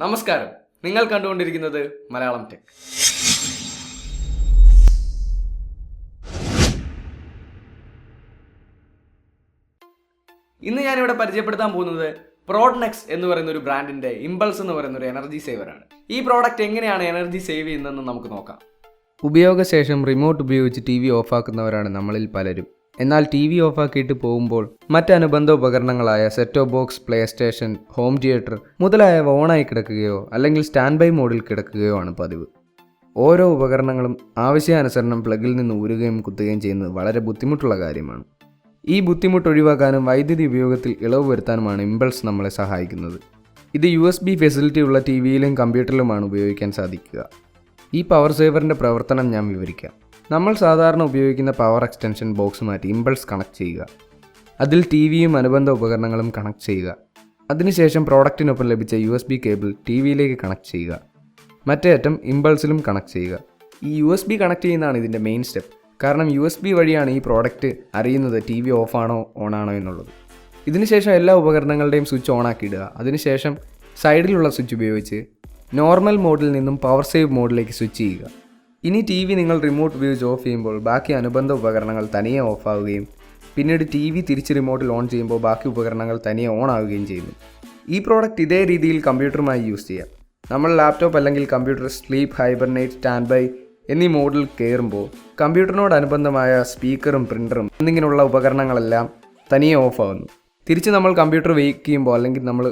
നമസ്കാരം, നിങ്ങൾ കണ്ടുകൊണ്ടിരിക്കുന്നത് മലയാളം ടെക്. ഇന്ന് ഞാനിവിടെ പരിചയപ്പെടുത്താൻ പോകുന്നത് പ്രോഡ്നെക്സ് എന്ന് പറയുന്ന ഒരു ബ്രാൻഡിന്റെ ഇമ്പൾസ് എന്ന് പറയുന്ന ഒരു എനർജി സേവറാണ്. ഈ പ്രോഡക്റ്റ് എങ്ങനെയാണ് എനർജി സേവ് ചെയ്യുന്നതെന്ന് നമുക്ക് നോക്കാം. ഉപയോഗശേഷം റിമോട്ട് ഉപയോഗിച്ച് ടി വി ഓഫാക്കുന്നവരാണ് നമ്മളിൽ പലരും. എന്നാൽ ടി വി ഓഫാക്കിയിട്ട് പോകുമ്പോൾ മറ്റനുബന്ധ ഉപകരണങ്ങളായ set off box, play station, home theatre മുതലായവ ഓണായി കിടക്കുകയോ അല്ലെങ്കിൽ സ്റ്റാൻഡ് ബൈ മോഡിൽ കിടക്കുകയോ ആണ് പതിവ്. ഓരോ ഉപകരണങ്ങളും ആവശ്യാനുസരണം പ്ലഗിൽ നിന്ന് ഊരുകയും കുത്തുകയും ചെയ്യുന്നത് വളരെ ബുദ്ധിമുട്ടുള്ള കാര്യമാണ്. ഈ ബുദ്ധിമുട്ട് ഒഴിവാക്കാനും വൈദ്യുതി ഉപയോഗത്തിൽ ഇളവ് വരുത്താനുമാണ് ഇമ്പൾസ് നമ്മളെ സഹായിക്കുന്നത്. ഇത് USB ഫെസിലിറ്റി ഉള്ള ടി വിയിലും കമ്പ്യൂട്ടറിലുമാണ് ഉപയോഗിക്കാൻ സാധിക്കുക. ഈ പവർ സേവറിൻ്റെ പ്രവർത്തനം ഞാൻ വിവരിക്കാം. നമ്മൾ സാധാരണ ഉപയോഗിക്കുന്ന പവർ എക്സ്റ്റൻഷൻ ബോക്സ് മാറ്റി ഇമ്പൾസ് കണക്ട് ചെയ്യുക. അതിൽ ടി വിയും അനുബന്ധ ഉപകരണങ്ങളും കണക്ട് ചെയ്യുക. അതിനുശേഷം പ്രോഡക്റ്റിനൊപ്പം ലഭിച്ച USB കേബിൾ ടി വിയിലേക്ക് കണക്ട് ചെയ്യുക. മറ്റേ അറ്റം ഇമ്പൾസിലും കണക്ട് ചെയ്യുക. ഈ USB കണക്ട് ചെയ്യുന്നതാണ് ഇതിൻ്റെ മെയിൻ സ്റ്റെപ്പ്. കാരണം USB വഴിയാണ് ഈ പ്രോഡക്റ്റ് അറിയുന്നത് ടി വി ഓഫാണോ ഓണാണോ എന്നുള്ളത്. ഇതിനുശേഷം എല്ലാ ഉപകരണങ്ങളുടെയും സ്വിച്ച് ഓണാക്കിയിടുക. അതിനുശേഷം സൈഡിലുള്ള സ്വിച്ച് ഉപയോഗിച്ച് നോർമൽ മോഡിൽ നിന്നും പവർ സേവ് മോഡിലേക്ക് സ്വിച്ച് ചെയ്യുക. ഇനി ടി വി നിങ്ങൾ റിമോട്ട് ഉപയോഗിച്ച് ഓഫ് ചെയ്യുമ്പോൾ ബാക്കി അനുബന്ധ ഉപകരണങ്ങൾ തനിയെ ഓഫാവുകയും പിന്നീട് ടി വി തിരിച്ച് റിമോട്ടിൽ ഓൺ ചെയ്യുമ്പോൾ ബാക്കി ഉപകരണങ്ങൾ തനിയെ ഓൺ ആവുകയും ചെയ്യുന്നു. ഈ പ്രോഡക്റ്റ് ഇതേ രീതിയിൽ കമ്പ്യൂട്ടറുമായി യൂസ് ചെയ്യാം. നമ്മൾ ലാപ്ടോപ്പ് അല്ലെങ്കിൽ computer sleep, hibernate, standby എന്നീ മോഡിൽ കയറുമ്പോൾ കമ്പ്യൂട്ടറിനോടനുബന്ധമായ സ്പീക്കറും പ്രിൻ്ററും എന്നിങ്ങനെയുള്ള ഉപകരണങ്ങളെല്ലാം തനിയെ ഓഫാകുന്നു. തിരിച്ച് നമ്മൾ കമ്പ്യൂട്ടർ വെയ്ക്ക് ചെയ്യുമ്പോൾ അല്ലെങ്കിൽ നമ്മൾ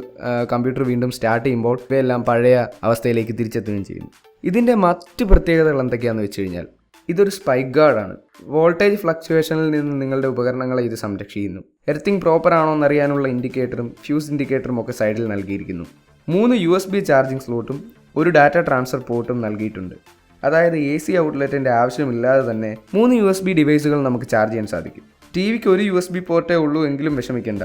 കമ്പ്യൂട്ടർ വീണ്ടും സ്റ്റാർട്ട് ചെയ്യുമ്പോൾ ഇവയെല്ലാം പഴയ അവസ്ഥയിലേക്ക് തിരിച്ചെത്തുകയും ചെയ്യുന്നു. ഇതിൻ്റെ മറ്റ് പ്രത്യേകതകൾ എന്തൊക്കെയാണെന്ന് വെച്ച് കഴിഞ്ഞാൽ ഇതൊരു സ്പൈക്ക് ഗാർഡാണ്. വോൾട്ടേജ് ഫ്ലക്ച്വേഷനിൽ നിന്ന് നിങ്ങളുടെ ഉപകരണങ്ങളെ ഇത് സംരക്ഷിക്കുന്നു. എർത്തിങ് പ്രോപ്പർ ആണോ എന്നറിയാനുള്ള ഇൻഡിക്കേറ്ററും ഫ്യൂസ് ഇൻഡിക്കേറ്ററും ഒക്കെ സൈഡിൽ നൽകിയിരിക്കുന്നു. 3 USB ചാർജിങ് സ്ലോട്ടും ഒരു ഡാറ്റ ട്രാൻസ്ഫർ പോർട്ടും നൽകിയിട്ടുണ്ട്. അതായത് AC ഔട്ട്ലെറ്റിൻ്റെ ആവശ്യമില്ലാതെ തന്നെ 3 USB ഡിവൈസുകൾ നമുക്ക് ചാർജ് ചെയ്യാൻ സാധിക്കും. ടി വിക്ക് ഒരു USB പോർട്ടേ ഉള്ളൂ എങ്കിലും വിഷമിക്കേണ്ട.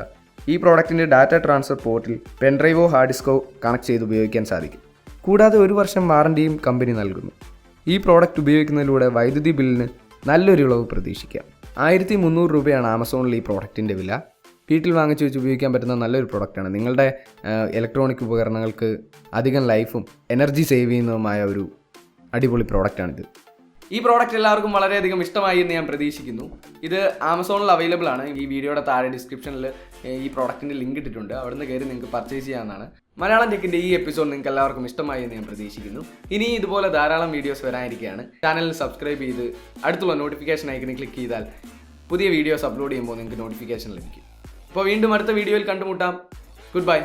ഈ പ്രോഡക്റ്റിൻ്റെ ഡാറ്റ ട്രാൻസ്ഫർ പോർട്ടിൽ പെൻഡ്രൈവോ ഹാർഡ് ഡിസ്കോ കണക്ട് ചെയ്ത് ഉപയോഗിക്കാൻ സാധിക്കും. കൂടാതെ 1 വർഷം വാറണ്ടിയും കമ്പനി നൽകുന്നു. ഈ പ്രോഡക്റ്റ് ഉപയോഗിക്കുന്നതിലൂടെ വൈദ്യുതി ബില്ലിന് നല്ലൊരു ഇളവ് പ്രതീക്ഷിക്കാം. 1300 രൂപയാണ് ആമസോണിൽ ഈ പ്രോഡക്റ്റിൻ്റെ വില. വീട്ടിൽ വാങ്ങിച്ച് വെച്ച് ഉപയോഗിക്കാൻ പറ്റുന്ന നല്ലൊരു പ്രോഡക്റ്റാണ്. നിങ്ങളുടെ ഇലക്ട്രോണിക് ഉപകരണങ്ങൾക്ക് അധികം ലൈഫും എനർജി സേവ് ചെയ്യുന്നതുമായ ഒരു അടിപൊളി പ്രോഡക്റ്റാണിത്. ഈ പ്രോഡക്റ്റ് എല്ലാവർക്കും വളരെയധികം ഇഷ്ടമായി എന്ന് ഞാൻ പ്രതീക്ഷിക്കുന്നു. ഇത് ആമസോണിൽ അവൈലബിൾ ആണ്. ഈ വീഡിയോയുടെ താഴെ ഡിസ്ക്രിപ്ഷനിൽ ഈ പ്രോഡക്റ്റിൻ്റെ ലിങ്ക് ഇട്ടിട്ടുണ്ട്. അവിടുന്ന് കയറി നിങ്ങൾക്ക് പർച്ചേസ് ചെയ്യാവുന്നതാണ്. മലയാളം ടെക്കിൻ്റെ ഈ എപ്പിസോഡ് നിങ്ങൾക്ക് എല്ലാവർക്കും ഇഷ്ടമായി എന്ന് ഞാൻ പ്രതീക്ഷിക്കുന്നു. ഇനി ഇതുപോലെ ധാരാളം വീഡിയോസ് വരാനിരിക്കുകയാണ്. ചാനലിൽ സബ്സ്ക്രൈബ് ചെയ്ത് അടുത്തുള്ള നോട്ടിഫിക്കേഷൻ ഐക്കണിൽ ക്ലിക്ക് ചെയ്താൽ പുതിയ വീഡിയോസ് അപ്ലോഡ് ചെയ്യുമ്പോൾ നിങ്ങൾക്ക് നോട്ടിഫിക്കേഷൻ ലഭിക്കും. അപ്പോൾ വീണ്ടും അടുത്ത വീഡിയോയിൽ കണ്ടുമുട്ടാം. Good bye.